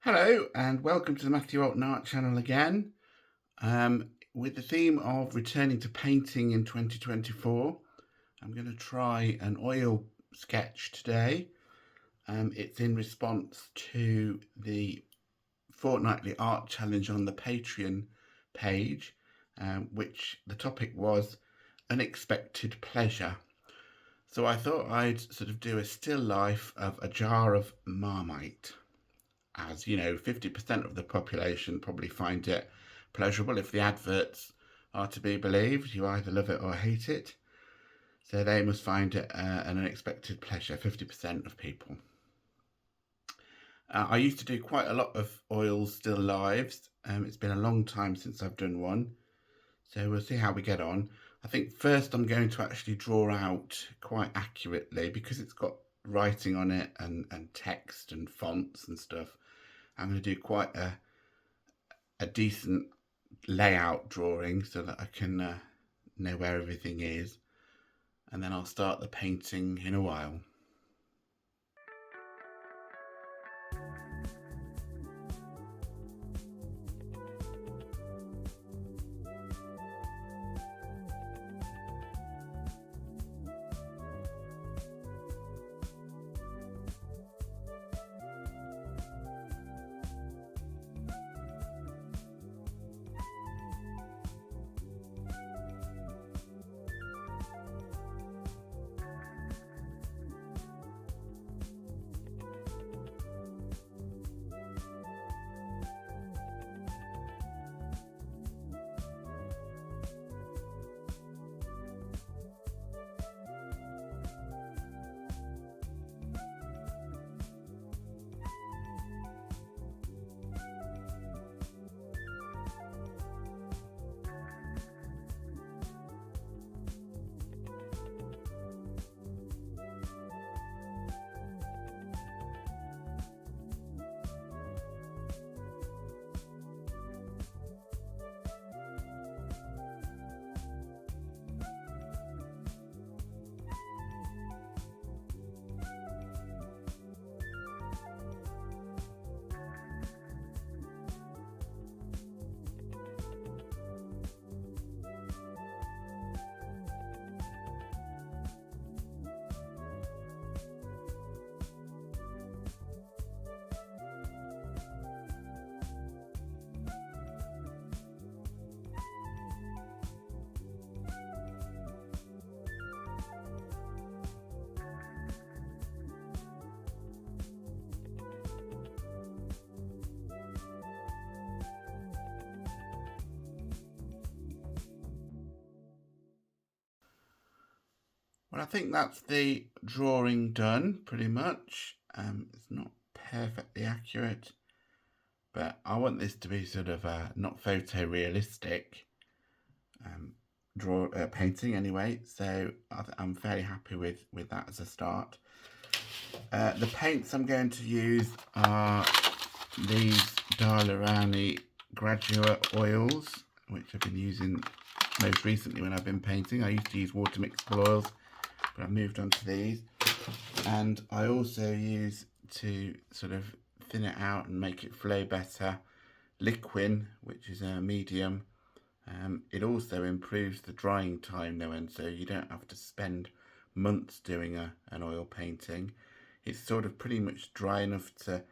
Hello and welcome to the Matthew Allton Art channel again. With the theme of returning to painting in 2024, I'm going to try an oil sketch today. It's in response to the fortnightly art challenge on the Patreon page, which the topic was unexpected pleasure. So I thought I'd sort of do a still life of a jar of Marmite. As you know, 50% of the population probably find it pleasurable. If the adverts are to be believed, you either love it or hate it. So they must find it an unexpected pleasure, 50% of people. I used to do quite a lot of oils still lives. It's been a long time since I've done one. So we'll see how we get on. I think first I'm going to actually draw out quite accurately because it's got writing on it and text and fonts and stuff. I'm going to do quite a decent layout drawing so that I can know where everything is, and then I'll start the painting in a while. Well, I think that's the drawing done pretty much. It's not perfectly accurate, but I want this to be sort of not photorealistic painting anyway, so I'm fairly happy with that as a start. The paints I'm going to use are these Daler Rowney Graduate Oils, which I've been using most recently when I've been painting. I used to use water mixable oils, but I've moved on to these. And I also use, to sort of thin it out and make it flow better, Liquin, which is a medium. It also improves the drying time though, and so you don't have to spend months doing an oil painting. It's sort of pretty much dry enough to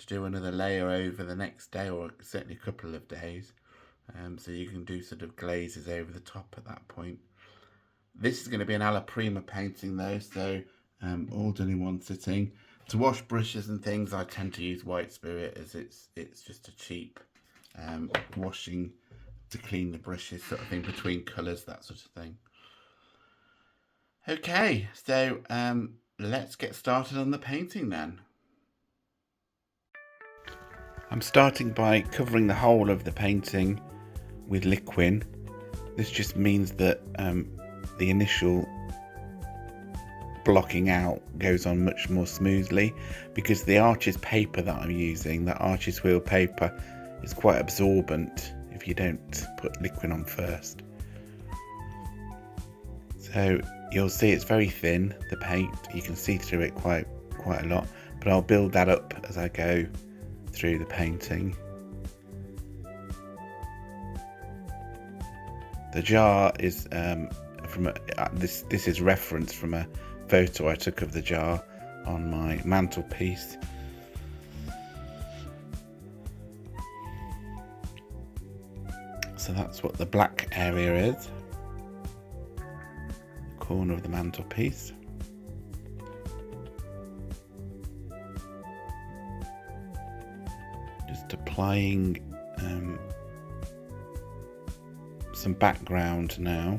do another layer over the next day, or certainly a couple of days. So you can do sort of glazes over the top at that point. This is going to be an alla prima painting though, so all done in one sitting. To wash brushes and things, I tend to use white spirit, as it's just a cheap washing to clean the brushes sort of thing, between colours, that sort of thing. Okay, so let's get started on the painting then. I'm starting by covering the whole of the painting with Liquin. This just means that the initial blocking out goes on much more smoothly, because the Arches paper that I'm using, the Arches Huile Paper, is quite absorbent if you don't put Liquin on first. So you'll see it's very thin, the paint. You can see through it quite a lot, but I'll build that up as I go through the painting. The jar is this is referenced from a photo I took of the jar on my mantelpiece. So that's what the black area is, the corner of the mantelpiece. Just applying some background now.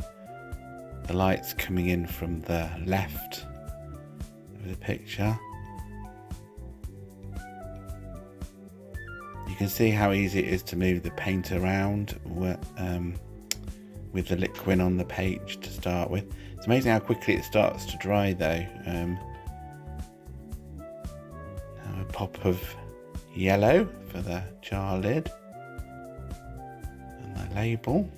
The light's coming in from the left of the picture. You can see how easy it is to move the paint around with the Liquin on the page to start with. It's amazing how quickly it starts to dry though. Now a pop of yellow for the jar lid and the label.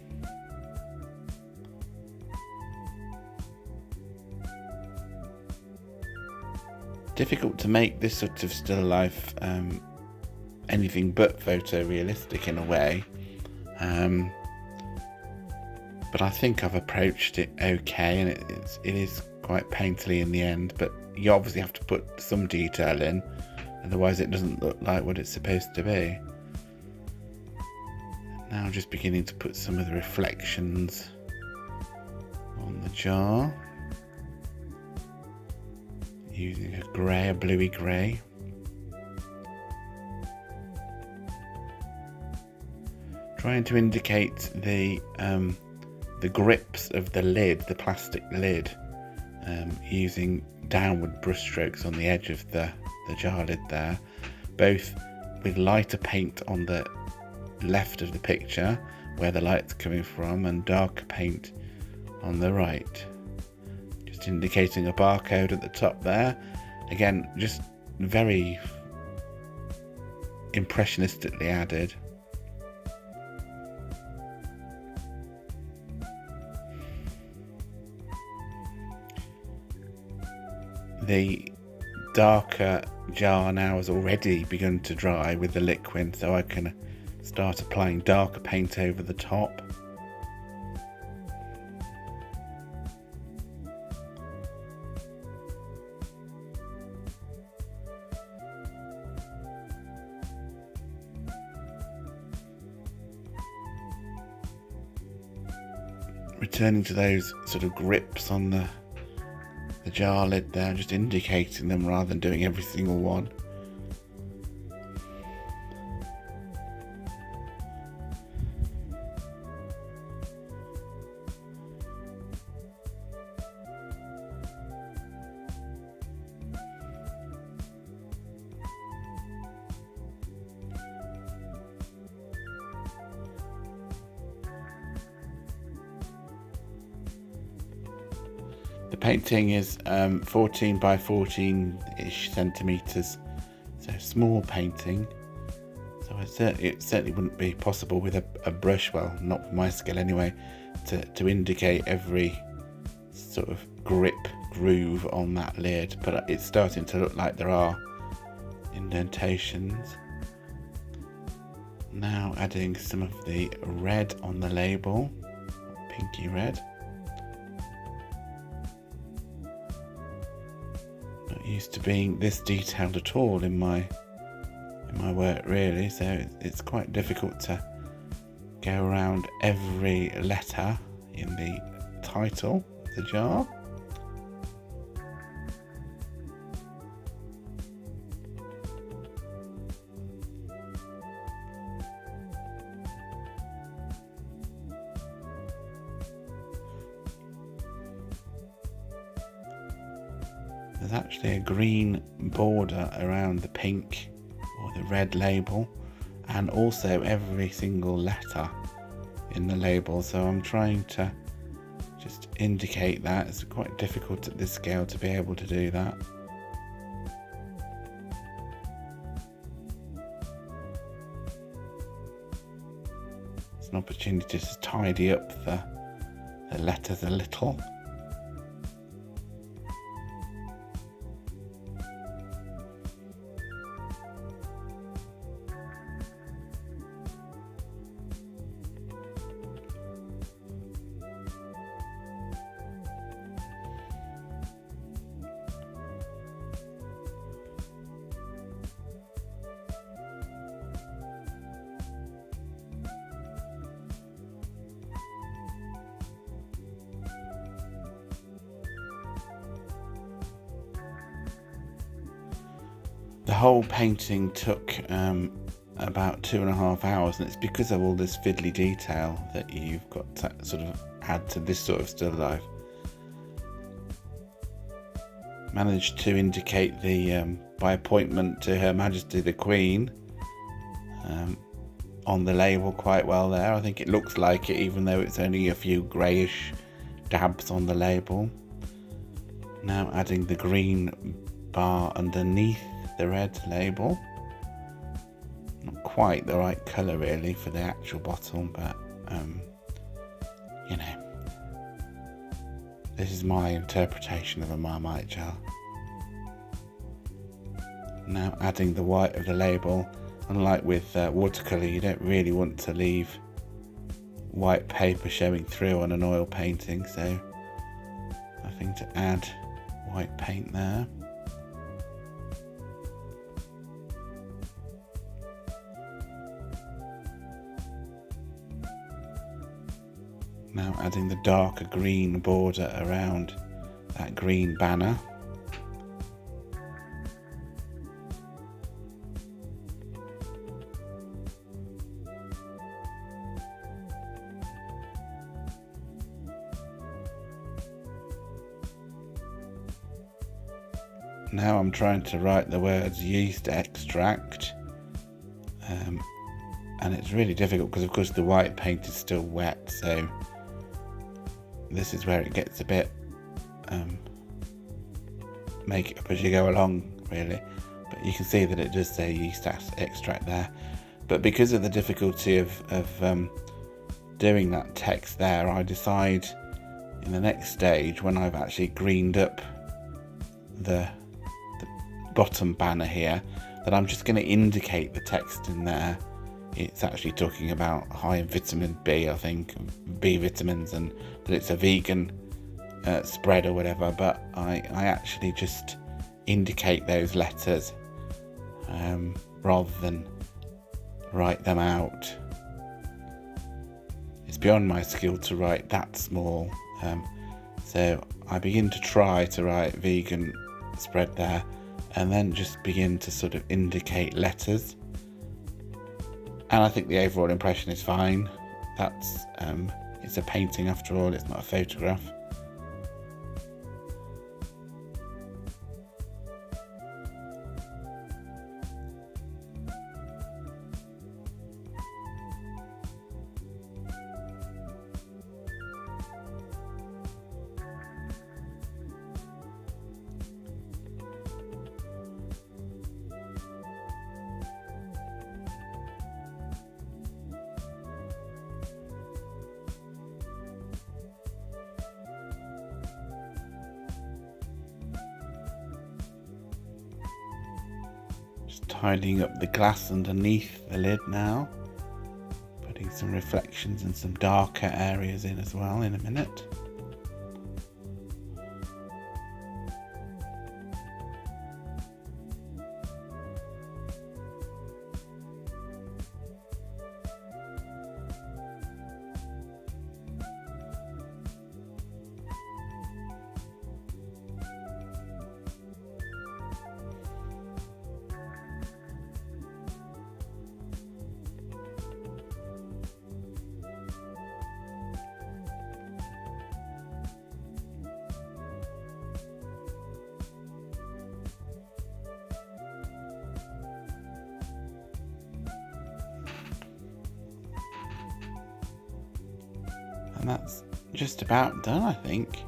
Difficult to make this sort of still life anything but photorealistic in a way, but I think I've approached it okay, and it is quite painterly in the end, but you obviously have to put some detail in, otherwise it doesn't look like what it's supposed to be. Now I'm just beginning to put some of the reflections on the jar, using a grey, a bluey grey. Trying to indicate the grips of the lid, the plastic lid, using downward brush strokes on the edge of the jar lid there, both with lighter paint on the left of the picture where the light's coming from, and darker paint on the right. Just indicating a barcode at the top there. Again, just very impressionistically added. The darker jar now has already begun to dry with the Liquin, so I can start applying darker paint over the top. Returning to those sort of grips on the jar lid there, just indicating them rather than doing every single one. The painting is 14 by 14-ish centimetres, so small painting. So it certainly wouldn't be possible with a brush, well, not for my skill anyway, to indicate every sort of grip groove on that lid. But it's starting to look like there are indentations. Now adding some of the red on the label, pinky red. Not used to being this detailed at all in my work really, so it's quite difficult to go around every letter in the title of the jar. There's actually a green border around the pink or the red label, and also every single letter in the label, so I'm trying to just indicate that. It's quite difficult at this scale to be able to do that. It's an opportunity to tidy up the letters a little. The whole painting took about 2.5 hours, and it's because of all this fiddly detail that you've got to sort of add to this sort of still life. Managed to indicate the by appointment to Her Majesty the Queen on the label quite well there. I think it looks like it, even though it's only a few greyish dabs on the label. Now adding the green bar underneath the red label. Not quite the right colour really for the actual bottle, but you know, this is my interpretation of a Marmite jar. Now adding the white of the label. Unlike with watercolour, you don't really want to leave white paper showing through on an oil painting, so nothing to add white paint there. Now adding the darker green border around that green banner. Now I'm trying to write the words yeast extract, and it's really difficult because of course the white paint is still wet, so this is where it gets a bit make it up as you go along really, but you can see that it does say yeast extract there. But because of the difficulty of doing that text there, I decide in the next stage, when I've actually greened up the bottom banner here, that I'm just going to indicate the text in there. It's actually talking about high in vitamin B, I think, B vitamins, and that it's a vegan spread or whatever, but I actually just indicate those letters rather than write them out. It's beyond my skill to write that small, so I begin to try to write vegan spread there, and then just begin to sort of indicate letters, and I think the overall impression is fine. That's it's a painting after all, it's not a photograph. Just tidying up the glass underneath the lid now, putting some reflections and some darker areas in as well in a minute. And that's just about done, I think.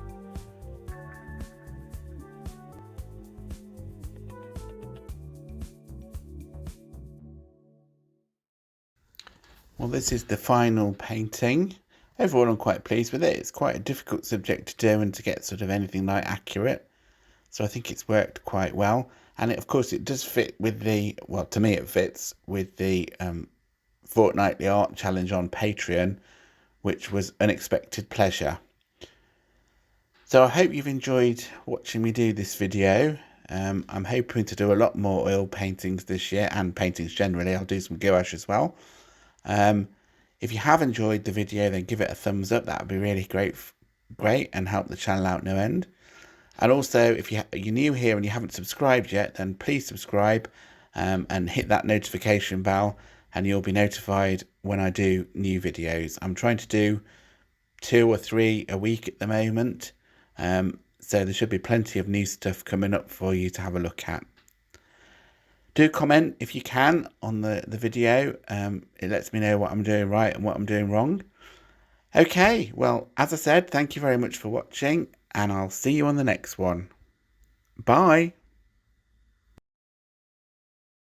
Well, this is the final painting. Overall, I'm quite pleased with it. It's quite a difficult subject to do and to get sort of anything like accurate. So I think it's worked quite well. And of course, it does fit with the, well, to me it fits with the fortnightly art challenge on Patreon, which was Unexpected Pleasure. So I hope you've enjoyed watching me do this video. I'm hoping to do a lot more oil paintings this year, and paintings generally. I'll do some gouache as well. If you have enjoyed the video, then give it a thumbs up. That would be really great and help the channel out no end. And also, if you're new here and you haven't subscribed yet, then please subscribe and hit that notification bell, and you'll be notified when I do new videos. I'm trying to do 2 or 3 a week at the moment, so there should be plenty of new stuff coming up for you to have a look at. Do comment if you can on the video. It lets me know what I'm doing right and what I'm doing wrong. Okay, well, as I said, thank you very much for watching, and I'll see you on the next one. Bye.